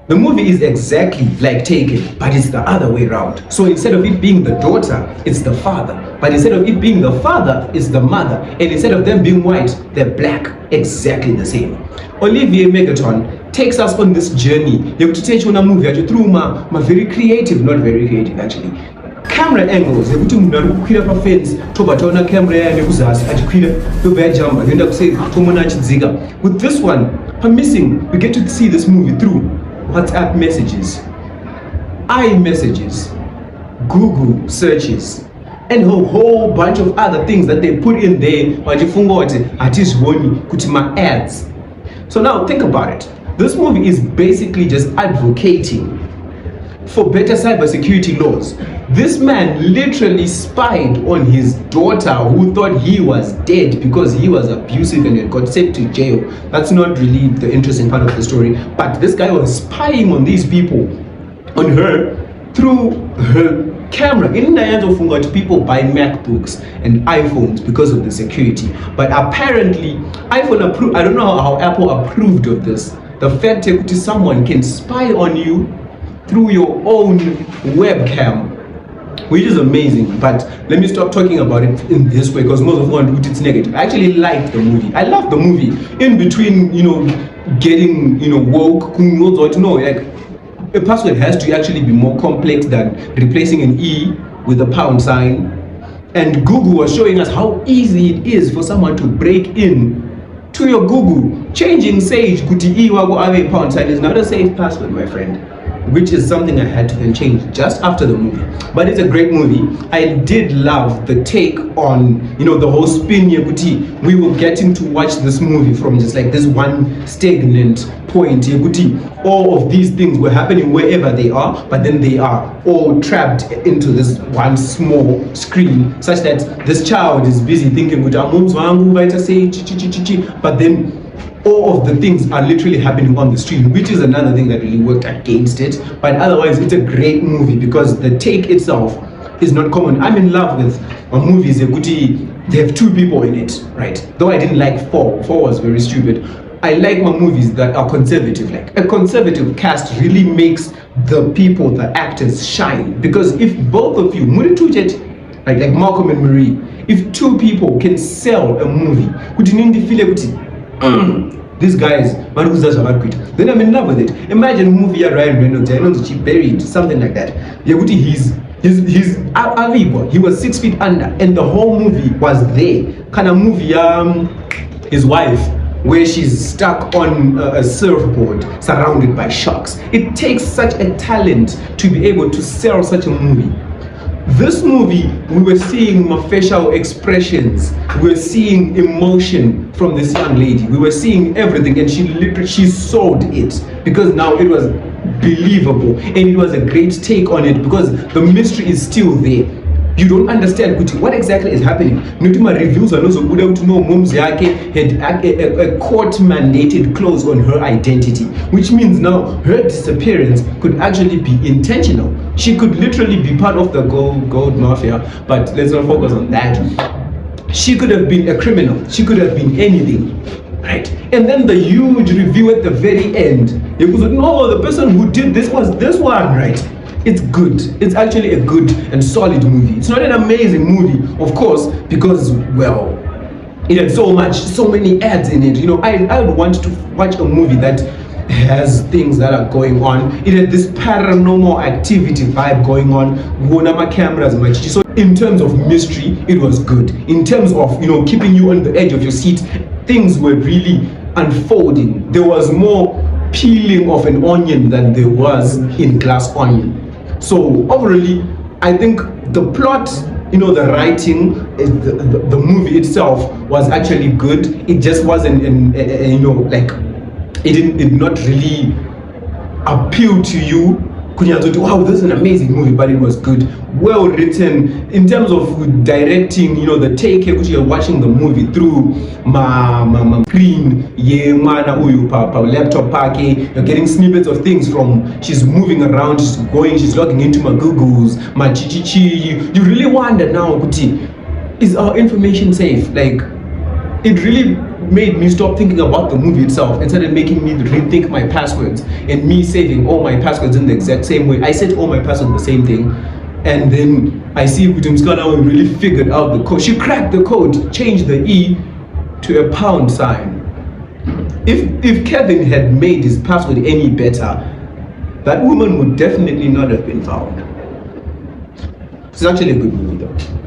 The movie is exactly like Taken, but it's the other way around. So instead of it being the daughter, it's the father. But instead of it being the father, it's the mother. And instead of them being white, they're black. Exactly the same. Olivier Megaton takes us on this journey. You have to take on a movie through my very creative, not very creative actually. Camera angles, yekuti munhu ari kukwira pafence tobva taona camera yaya nekuzasi achikwira tobva yajamba yoenda kuseri tomona achidzika. With this one, missing, we get to see this movie through WhatsApp messages, iMessages, Google searches, and a whole bunch of other things that they put in there. Ads. So now think about it. This movie is basically just advocating for better cybersecurity laws. This man literally spied on his daughter who thought he was dead because he was abusive and got sent to jail. That's not really the interesting part of the story. But this guy was spying on these people, on her, through her camera. In the hands of Fungat, people buy MacBooks and iPhones because of the security. But apparently, iPhone approved. I don't know how Apple approved of this. The fact that someone can spy on you through your own webcam, which is amazing. But let me stop talking about it in this way because most of one it's negative. I actually liked the movie. I love the movie. In between, getting woke, like a password has to actually be more complex than replacing an E with a pound sign. And Google was showing us how easy it is for someone to break in to your Google. Changing Sage kuti E wago ave pound sign is not a safe password, my friend. Which is something I had to then change just after the movie. But it's a great movie. I did love the take on, the whole spin Yekuti. We were getting to watch this movie from just like this one stagnant point Yekuti. All of these things were happening wherever they are, but then they are all trapped into this one small screen, such that this child is busy thinking, but then all of the things are literally happening on the screen, which is another thing that really worked against it. But otherwise, it's a great movie because the take itself is not common. I'm in love with movies. They have two people in it, right? Though I didn't like 4. 4 was very stupid. I like my movies that are conservative. Like a conservative cast really makes the people, the actors, shine. Because if both of you, like Malcolm and Marie, if two people can sell a movie, these guys, then I'm in love with it. Imagine a movie Ryan Reynolds, I know she buried, something like that. He's he was 6 feet under, and the whole movie was there. Kind of movie, his wife, where she's stuck on a surfboard surrounded by sharks. It takes such a talent to be able to sell such a movie. This movie, we were seeing my facial expressions, we were seeing emotion from this young lady, we were seeing everything, and she sold it because now it was believable and it was a great take on it because the mystery is still there. You don't understand what exactly is happening. Notima reviews are also good to know Moms Yake had a court mandated clause on her identity, which means now her disappearance could actually be intentional. She could literally be part of the gold mafia, but let's not focus on that. She could have been a criminal. She could have been anything, right? And then the huge review at the very end, it was like, no, the person who did this was this one, right? It's good. It's actually a good and solid movie. It's not an amazing movie, of course, because, well, it had so many ads in it. I would want to watch a movie that has things that are going on. It had this paranormal activity vibe going on. Cameras, so in terms of mystery, it was good. In terms of, keeping you on the edge of your seat, things were really unfolding. There was more peeling of an onion than there was in Glass Onion. So overall, I think the plot, the writing, the movie itself was actually good. It just wasn't, like it did not really appeal to you. Wow, this is an amazing movie, but it was good, well written. In terms of directing, the take, you're watching the movie through my screen, laptop parke, you're getting snippets of things from, she's moving around, she's logging into my Googles, my chichichi. You really wonder now, is our information safe? Like, it really made me stop thinking about the movie itself and started making me rethink my passwords, and me saving all my passwords in the exact same way. I set all my passwords the same thing, and then I see Kutumskana really figured out the code. She cracked the code, changed the E to a pound sign. If Kevin had made his password any better, that woman would definitely not have been found. It's actually a good movie though.